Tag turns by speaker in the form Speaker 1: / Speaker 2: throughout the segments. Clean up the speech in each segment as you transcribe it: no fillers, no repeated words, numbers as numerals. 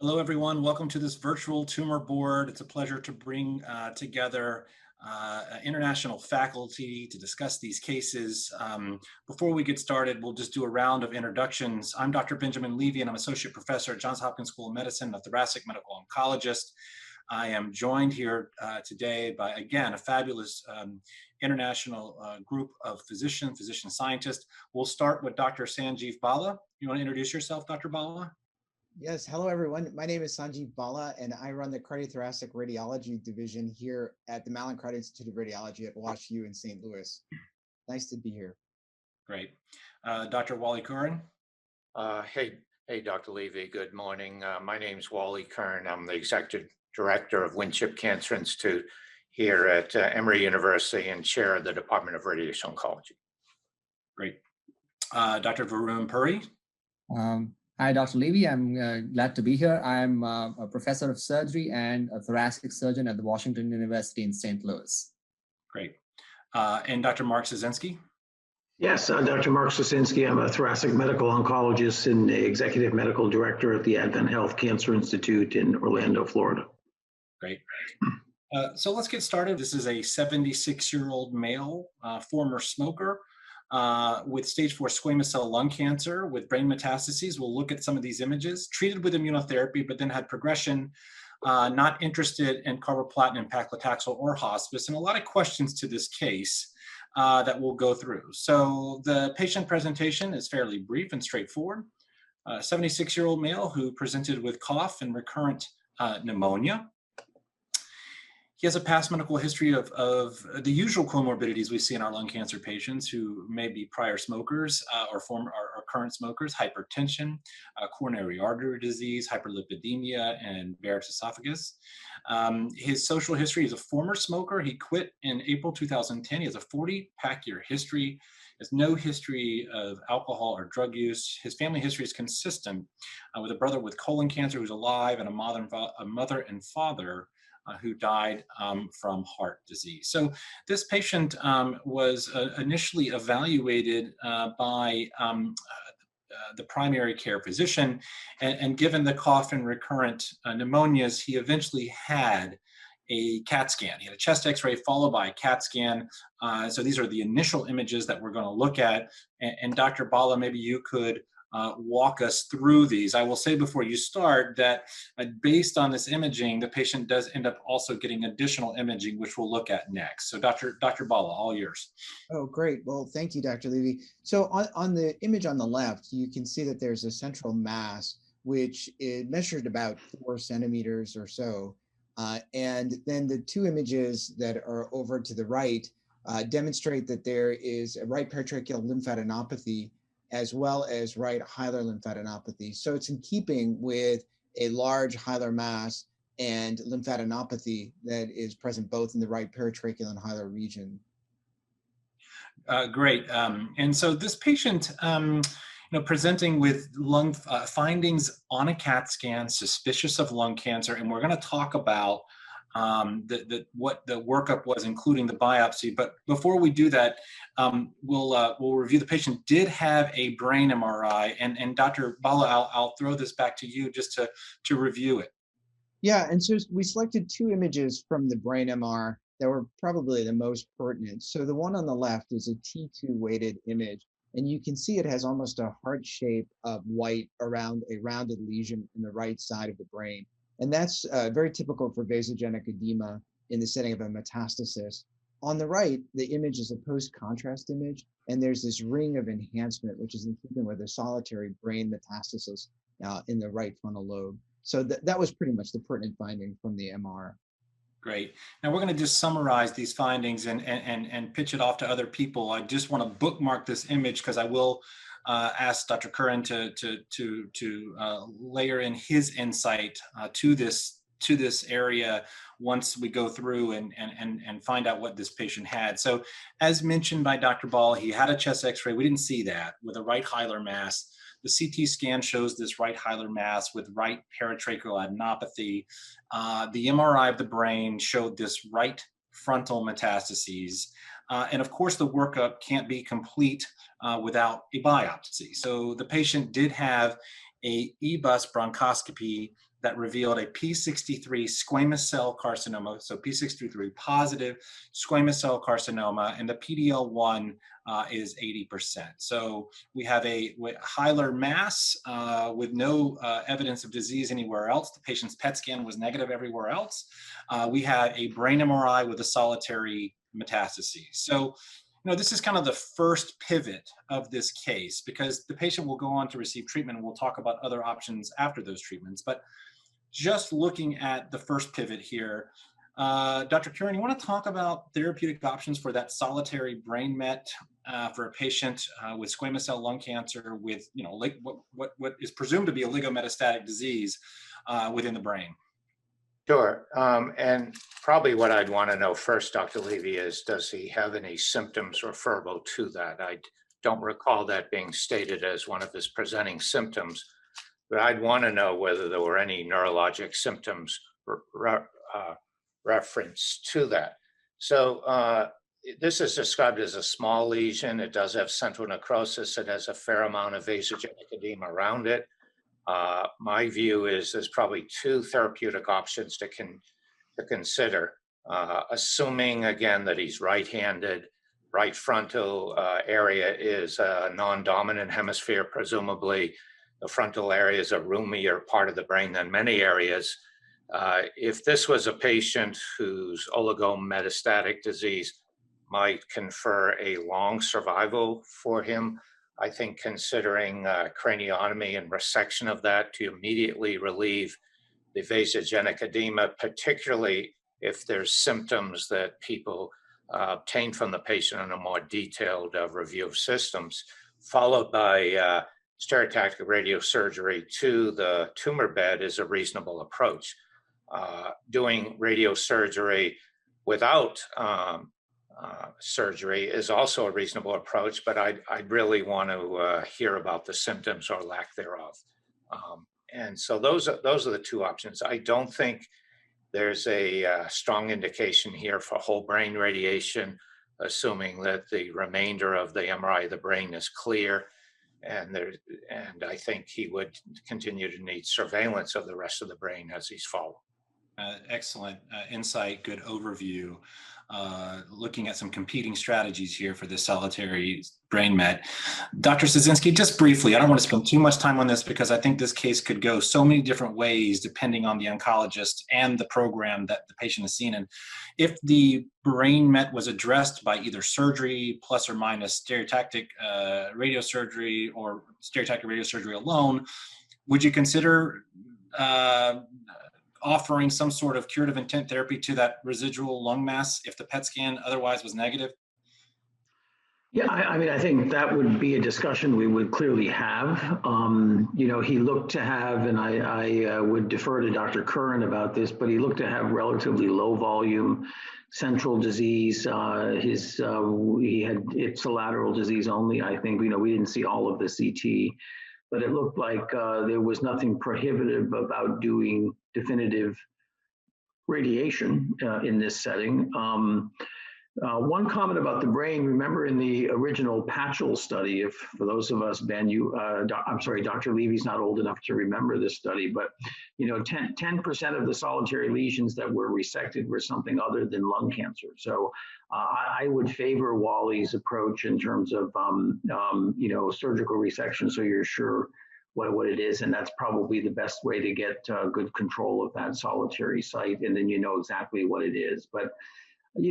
Speaker 1: Hello, everyone. Welcome to this virtual tumor board. It's a pleasure to bring together international faculty to discuss these cases. Before we get started, we'll just do a round of introductions. I'm Dr. Benjamin Levy, and I'm Associate Professor at Johns Hopkins School of Medicine, a thoracic medical oncologist. I am joined here today by, again, a fabulous international group of physician scientists. We'll start with Dr. Sanjeev Bala. You want to introduce yourself, Dr. Bala?
Speaker 2: Yes, hello everyone. My name is Sanjeev Bala and I run the cardiothoracic radiology division here at the Mallinckrodt Institute of Radiology at WashU in St. Louis. Nice to be here.
Speaker 1: Great. Dr. Wally Curran?
Speaker 3: Hey, Dr. Levy, good morning. My name's Wally Curran. I'm the Executive Director of Winship Cancer Institute here at Emory University and chair of the Department of Radiation Oncology.
Speaker 1: Great. Dr. Varun Puri?
Speaker 4: Hi, Dr. Levy. I'm glad to be here. I'm a professor of surgery and a thoracic surgeon at the Washington University in St. Louis.
Speaker 1: Great. And Dr. Mark Socinski?
Speaker 5: Yes, Dr. Mark Socinski. I'm a thoracic medical oncologist and the executive medical director at the Advent Health Cancer Institute in Orlando, Florida.
Speaker 1: Great. So let's get started. This is a 76-year-old male, former smoker, with stage 4 squamous cell lung cancer with brain metastases. We'll look at some of these images. Treated with immunotherapy, but then had progression, not interested in carboplatin, paclitaxel, or hospice, and a lot of questions to this case that we'll go through. So the patient presentation is fairly brief and straightforward. 76-year-old male who presented with cough and recurrent pneumonia. He has a past medical history of the usual comorbidities we see in our lung cancer patients who may be prior smokers or current smokers: hypertension, coronary artery disease, hyperlipidemia, and Barrett's esophagus. His social history is a former smoker. He quit in April 2010. He has a 40-pack-year history. Has no history of alcohol or drug use. His family history is consistent with a brother with colon cancer who's alive and a mother and father who died from heart disease. So this patient was initially evaluated by the primary care physician, and given the cough and recurrent pneumonias, he eventually had a CAT scan. He had a chest x-ray followed by a CAT scan. So these are the initial images that we're going to look at. And Dr. Bala, maybe you could walk us through these. I will say before you start that based on this imaging, the patient does end up also getting additional imaging, which we'll look at next. So Dr. Bala, all yours.
Speaker 2: Oh, great. Well, thank you, Dr. Levy. So on the image on the left, you can see that there's a central mass, which is measured about 4 centimeters or so. And then the two images that are over to the right demonstrate that there is a right peritracheal lymphadenopathy as well as right hilar lymphadenopathy. So it's in keeping with a large hilar mass and lymphadenopathy that is present both in the right peritracheal and hilar region.
Speaker 1: Great. And so this patient, presenting with lung findings on a CAT scan, suspicious of lung cancer, and we're going to talk about what the workup was, including the biopsy. But before we do that, we'll review. The patient did have a brain MRI, and Dr. Bala, I'll throw this back to you just to review it.
Speaker 2: Yeah, and so we selected 2 images from the brain MR that were probably the most pertinent. So the one on the left is a T2 weighted image, and you can see it has almost a heart shape of white around a rounded lesion in the right side of the brain. And that's very typical for vasogenic edema in the setting of a metastasis. On the right, the image is a post-contrast image, and there's this ring of enhancement, which is in keeping with a solitary brain metastasis in the right frontal lobe. So that was pretty much the pertinent finding from the MR.
Speaker 1: Great. Now we're going to just summarize these findings and pitch it off to other people. I just want to bookmark this image because I will ask Dr. Curran to layer in his insight to this area once we go through and find out what this patient had. So as mentioned by Dr. Ball, he had a chest x-ray. We didn't see that with a right hilar mass. The CT scan shows this right hilar mass with right peritracheal adenopathy. The MRI of the brain showed this right frontal metastases. And of course, the workup can't be complete without a biopsy. So the patient did have a EBUS bronchoscopy that revealed a P63 squamous cell carcinoma, so P63 positive squamous cell carcinoma, and the PD-L1 is 80%. So we have a hilar mass with no evidence of disease anywhere else. The patient's PET scan was negative everywhere else. We had a brain MRI with a solitary metastases. So, this is kind of the first pivot of this case, because the patient will go on to receive treatment, and we'll talk about other options after those treatments. But just looking at the first pivot here, Dr. Curran, you want to talk about therapeutic options for that solitary brain met for a patient with squamous cell lung cancer with, what is presumed to be a oligometastatic disease within the brain?
Speaker 3: Sure. And probably what I'd want to know first, Dr. Levy, is does he have any symptoms referable to that? I don't recall that being stated as one of his presenting symptoms, but I'd want to know whether there were any neurologic symptoms reference to that. So this is described as a small lesion. It does have central necrosis. It has a fair amount of vasogenic edema around it. My view is there's probably two therapeutic options to consider, assuming again that he's right-handed. Right frontal area is a non-dominant hemisphere, presumably. The frontal area is a roomier part of the brain than many areas. If this was a patient whose oligometastatic disease might confer a long survival for him, I think considering craniotomy and resection of that to immediately relieve the vasogenic edema, particularly if there's symptoms that people obtain from the patient in a more detailed review of systems, followed by stereotactic radiosurgery to the tumor bed, is a reasonable approach. Doing radiosurgery without surgery is also a reasonable approach, but I'd really want to hear about the symptoms or lack thereof. And so those are the two options. I don't think there's a strong indication here for whole brain radiation, assuming that the remainder of the MRI of the brain is clear. And I think he would continue to need surveillance of the rest of the brain as he's followed.
Speaker 1: Excellent insight, good overview. Looking at some competing strategies here for this solitary brain met. Dr. Socinski, just briefly, I don't want to spend too much time on this because I think this case could go so many different ways depending on the oncologist and the program that the patient has seen. And if the brain met was addressed by either surgery plus or minus stereotactic radiosurgery or stereotactic radiosurgery alone, would you consider offering some sort of curative intent therapy to that residual lung mass if the PET scan otherwise was negative?
Speaker 5: Yeah, I mean, I think that would be a discussion we would clearly have. He looked to have, and I would defer to Dr. Curran about this, but he looked to have relatively low volume central disease. He had ipsilateral disease only, I think. We didn't see all of the CT, but it looked like there was nothing prohibitive about doing definitive radiation in this setting. One comment about the brain, remember in the original Patchell study, if for those of us, Ben, I'm sorry, Dr. Levy's not old enough to remember this study, but 10% of the solitary lesions that were resected were something other than lung cancer. So I would favor Wally's approach in terms of, surgical resection, so you're sure what it is, and that's probably the best way to get good control of that solitary site, and then you know exactly what it is. But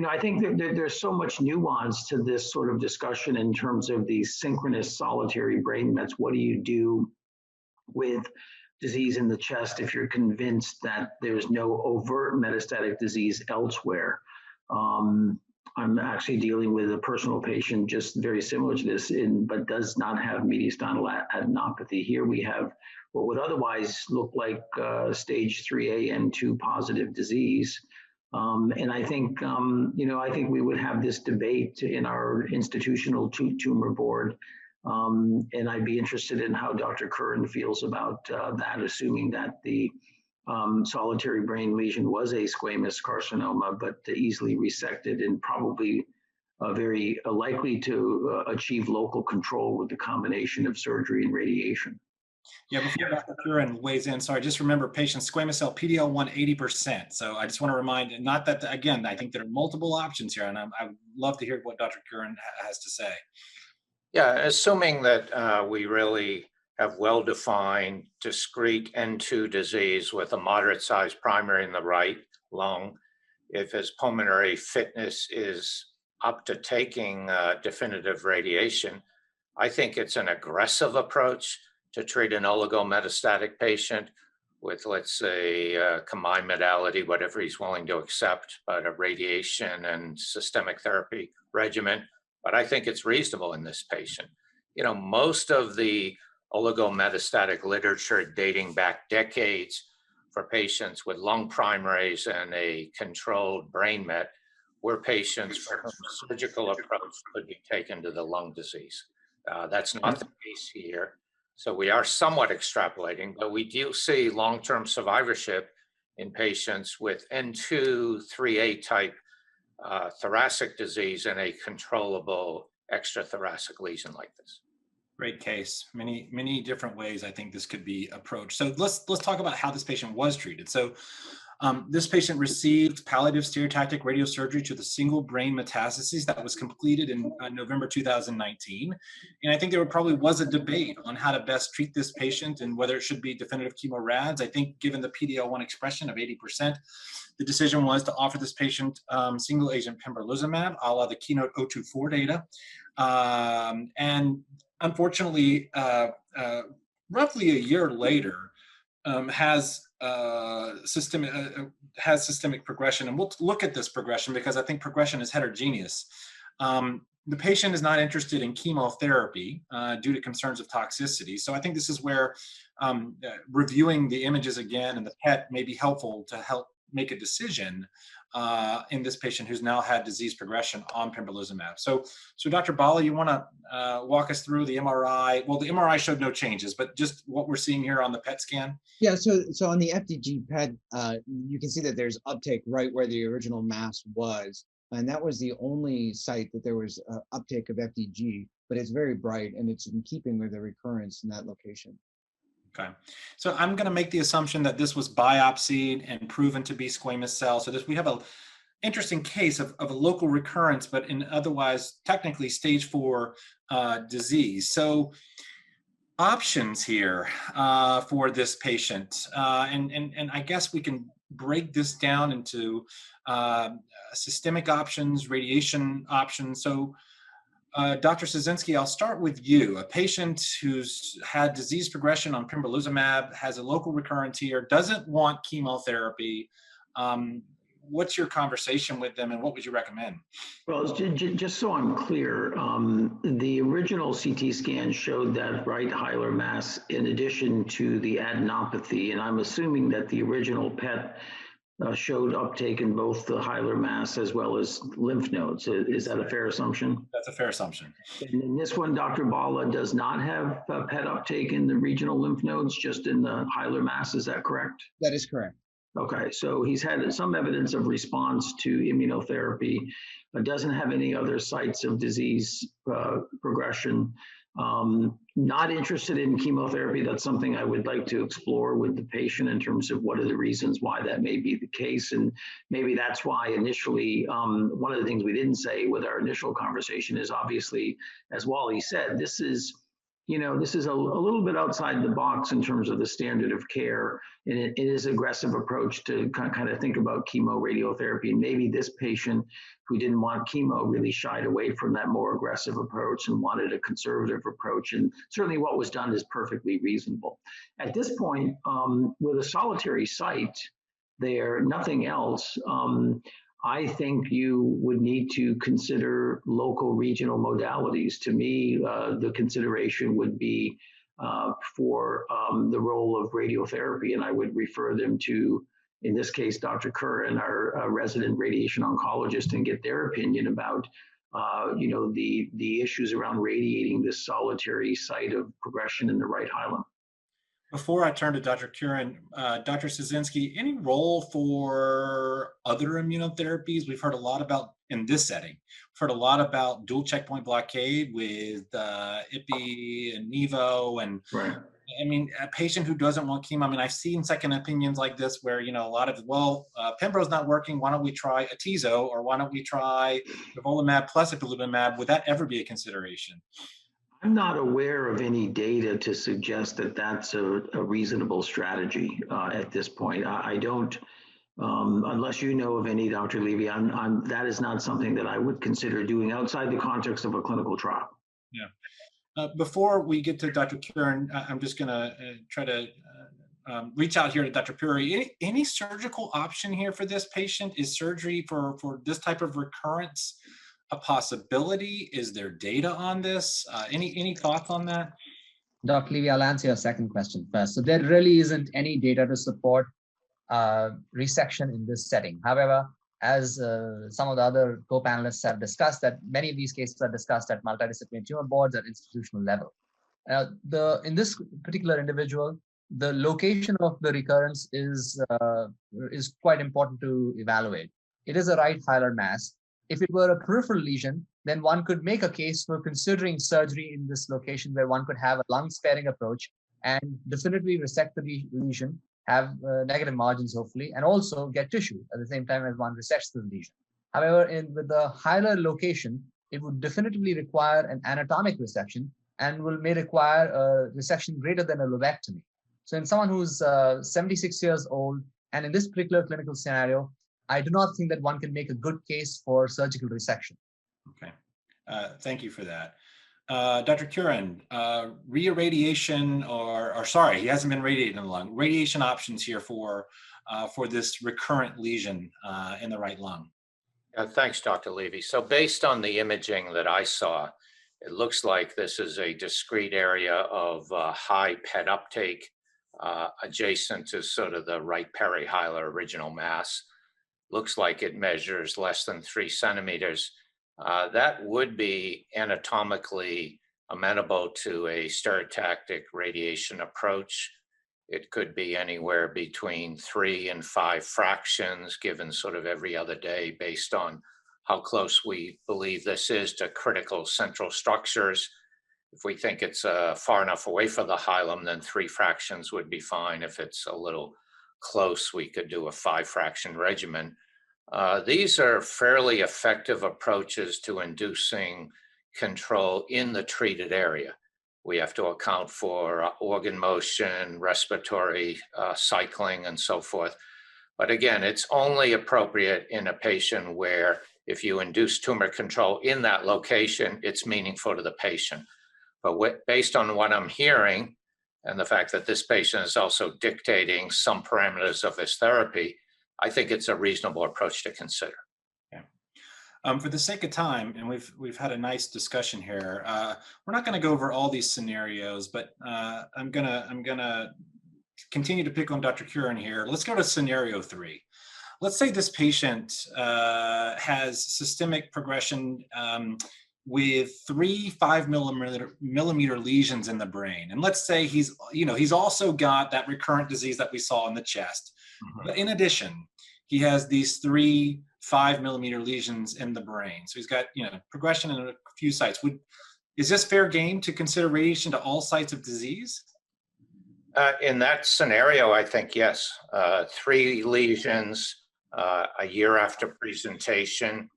Speaker 5: I think that there's so much nuance to this sort of discussion in terms of these synchronous solitary brain mets. What do you do with disease in the chest if you're convinced that there's no overt metastatic disease elsewhere? I'm actually dealing with a personal patient just very similar to this, but does not have mediastinal adenopathy. Here we have what would otherwise look like stage 3A and 2 positive disease. And I think, I think we would have this debate in our institutional tumor board. And I'd be interested in how Dr. Curran feels about that, assuming that the solitary brain lesion was a squamous carcinoma, but easily resected and probably very likely to achieve local control with the combination of surgery and radiation.
Speaker 1: Yeah, before Dr. Curran weighs in, sorry, just remember patients, squamous cell PD-L1 80%. So I just want to remind, not that, again, I think there are multiple options here, and I would love to hear what Dr. Curran has to say.
Speaker 3: Yeah, assuming that we really have well-defined, discrete N2 disease with a moderate-sized primary in the right lung, if his pulmonary fitness is up to taking definitive radiation, I think it's an aggressive approach to treat an oligometastatic patient with, let's say, a combined modality, whatever he's willing to accept, but a radiation and systemic therapy regimen. But I think it's reasonable in this patient. You know, most of the oligometastatic literature dating back decades for patients with lung primaries and a controlled brain met were patients for whom a surgical approach could be taken to the lung disease. That's not the case here. So we are somewhat extrapolating, but we do see long-term survivorship in patients with N2, 3A type thoracic disease and a controllable extrathoracic lesion like this.
Speaker 1: Great case. Many different ways I think this could be approached. So let's talk about how this patient was treated. So this patient received palliative stereotactic radiosurgery to the single brain metastases that was completed in November 2019. And I think there probably was a debate on how to best treat this patient and whether it should be definitive chemorads. I think given the PD-L1 expression of 80%, the decision was to offer this patient single agent pembrolizumab, a la the Keynote 024 data. And unfortunately, roughly a year later, has systemic progression, and we'll look at this progression because I think progression is heterogeneous. The patient is not interested in chemotherapy due to concerns of toxicity. So I think this is where reviewing the images again and the PET may be helpful to help make a decision in this patient who's now had disease progression on pembrolizumab. So Dr. Bala, you want to walk us through the MRI? Well, the MRI showed no changes, but just what we're seeing here on the PET scan?
Speaker 2: Yeah, so on the FDG PET, you can see that there's uptake right where the original mass was. And that was the only site that there was uptake of FDG, but it's very bright and it's in keeping with the recurrence in that location.
Speaker 1: Okay, so I'm going to make the assumption that this was biopsied and proven to be squamous cell. So we have an interesting case of a local recurrence, but in otherwise technically stage 4 disease. So options here for this patient, and I guess we can break this down into systemic options, radiation options. So Dr. Socinski, I'll start with you. A patient who's had disease progression on pembrolizumab, has a local recurrence here, doesn't want chemotherapy. What's your conversation with them and what would you recommend?
Speaker 5: Well, just so I'm clear, the original CT scan showed that right hilar mass in addition to the adenopathy, and I'm assuming that the original PET showed uptake in both the hilar mass as well as lymph nodes. Is that a fair assumption?
Speaker 1: That's a fair assumption.
Speaker 5: And in this one, Dr. Bala does not have PET uptake in the regional lymph nodes, just in the hilar mass. Is that correct?
Speaker 2: That is correct.
Speaker 5: Okay, so he's had some evidence of response to immunotherapy, but doesn't have any other sites of disease progression. Not interested in chemotherapy. That's something I would like to explore with the patient in terms of what are the reasons why that may be the case. And maybe that's why initially, one of the things we didn't say with our initial conversation is obviously, as Wally said, this is a little bit outside the box in terms of the standard of care. And it is an aggressive approach to kind of think about chemo radiotherapy. And maybe this patient who didn't want chemo really shied away from that more aggressive approach and wanted a conservative approach. And certainly what was done is perfectly reasonable. At this point, with a solitary site there, nothing else, I think you would need to consider local regional modalities. To me, the consideration would be for the role of radiotherapy, and I would refer them to, in this case, Dr. Curran, our resident radiation oncologist, and get their opinion about the issues around radiating this solitary site of progression in the right hilum.
Speaker 1: Before I turn to Dr. Curran, Dr. Socinski, any role for other immunotherapies? We've heard a lot about, in this setting, we've heard a lot about dual checkpoint blockade with IPI and Nivo, and
Speaker 5: right.
Speaker 1: I mean, a patient who doesn't want chemo, I mean, I've seen second opinions like this where, you know, a lot of, well, Pembro's not working, why don't we try Atezo, or why don't we try nivolumab plus ipilimumab? Would that ever be a consideration?
Speaker 5: I'm not aware of any data to suggest that that's a reasonable strategy at this point. I don't, unless you know of any, Dr. Levy, that is not something that I would consider doing outside the context of a clinical trial.
Speaker 1: Yeah. Before we get to Dr. Curran, I'm just going to try to reach out here to Dr. Puri. Any surgical option here for this patient? Is surgery for this type of recurrence a possibility? Is there data on this? Any thoughts on that?
Speaker 4: Dr. Levy, I'll answer your second question first. So there really isn't any data to support resection in this setting. However, as some of the other co-panelists have discussed, that many of these cases are discussed at multidisciplinary tumor boards at institutional level. In this particular individual, the location of the recurrence is quite important to evaluate. It is a right hilar mass. If it were a peripheral lesion, then one could make a case for considering surgery in this location where one could have a lung-sparing approach and definitively resect the lesion, have negative margins, hopefully, and also get tissue at the same time as one resects the lesion. However, with the hilar location, it would definitively require an anatomic resection and may require a resection greater than a lobectomy. So in someone who's 76 years old, and in this particular clinical scenario, I do not think that one can make a good case for surgical resection.
Speaker 1: Okay, thank you for that. Dr. Curran, reirradiation, or sorry, he hasn't been radiated in the lung. Radiation options here for this recurrent lesion in the right lung.
Speaker 3: Thanks, Dr. Levy. So based on the imaging that I saw, it looks like this is a discrete area of high PET uptake adjacent to sort of the right perihilar original mass. Looks like it measures less than 3 centimeters. That would be anatomically amenable to a stereotactic radiation approach. It could be anywhere between 3 and 5 fractions given sort of every other day based on how close we believe this is to critical central structures. If we think it's far enough away from the hilum, then 3 fractions would be fine. If it's a little close, we could do a 5-fraction regimen. These are fairly effective approaches to inducing control in the treated area. We have to account for organ motion, respiratory cycling, and so forth. But again, it's only appropriate in a patient where if you induce tumor control in that location, it's meaningful to the patient. But based on what I'm hearing, and the fact that this patient is also dictating some parameters of his therapy, I think it's a reasonable approach to consider.
Speaker 1: Yeah. For the sake of time, and we've had a nice discussion here. We're not going to go over all these scenarios, but I'm gonna continue to pick on Dr. Curran here. Let's go to scenario 3. Let's say this patient has systemic progression with 3 5-millimeter lesions in the brain, and let's say he's also got that recurrent disease that we saw in the chest. Mm-hmm. But in addition, he has these 3 5-millimeter lesions in the brain. So he's got progression in a few sites. Is this fair game to consider radiation to all sites of disease?
Speaker 3: In that scenario, I think yes. 3 lesions a year after presentation.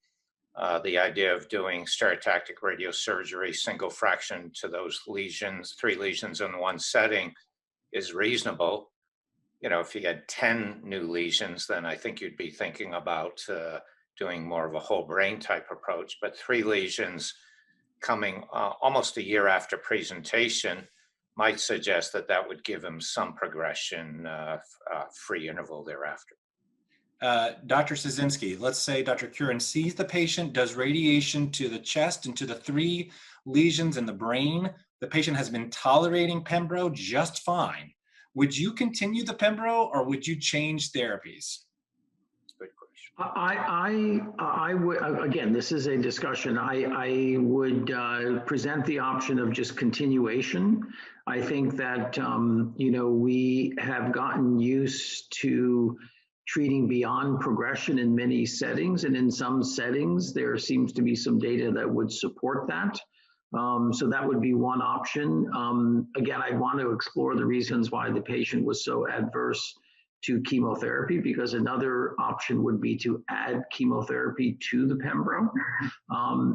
Speaker 3: The idea of doing stereotactic radiosurgery, single fraction to those lesions, 3 lesions in one setting, is reasonable. If you had 10 new lesions, then I think you'd be thinking about doing more of a whole brain type approach. But 3 lesions coming almost a year after presentation might suggest that would give him some progression free interval thereafter.
Speaker 1: Dr. Socinski, let's say Dr. Curran sees the patient, does radiation to the chest and to the 3 lesions in the brain. The patient has been tolerating Pembro just fine. Would you continue the Pembro or would you change therapies?
Speaker 3: Good question.
Speaker 5: I would, again, this is a discussion. I would present the option of just continuation. I think that, we have gotten used to treating beyond progression in many settings, and in some settings, there seems to be some data that would support that. So that would be one option. Again, I'd want to explore the reasons why the patient was so adverse to chemotherapy, because another option would be to add chemotherapy to the pembro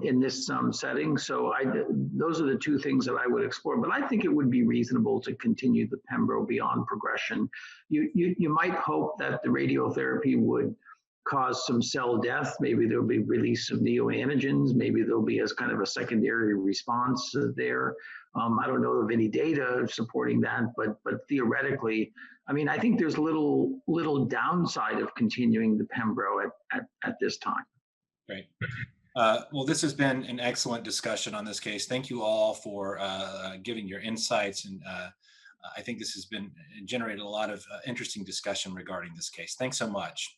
Speaker 5: in this setting. So those are the two things that I would explore. But I think it would be reasonable to continue the pembro beyond progression. You might hope that the radiotherapy would cause some cell death. Maybe there'll be release of neoantigens. Maybe there'll be as kind of a secondary response there. I don't know of any data supporting that, but theoretically, I mean, I think there's little downside of continuing the pembro at this time.
Speaker 1: Great. Well, this has been an excellent discussion on this case. Thank you all for giving your insights, and I think this has been generated a lot of interesting discussion regarding this case. Thanks so much.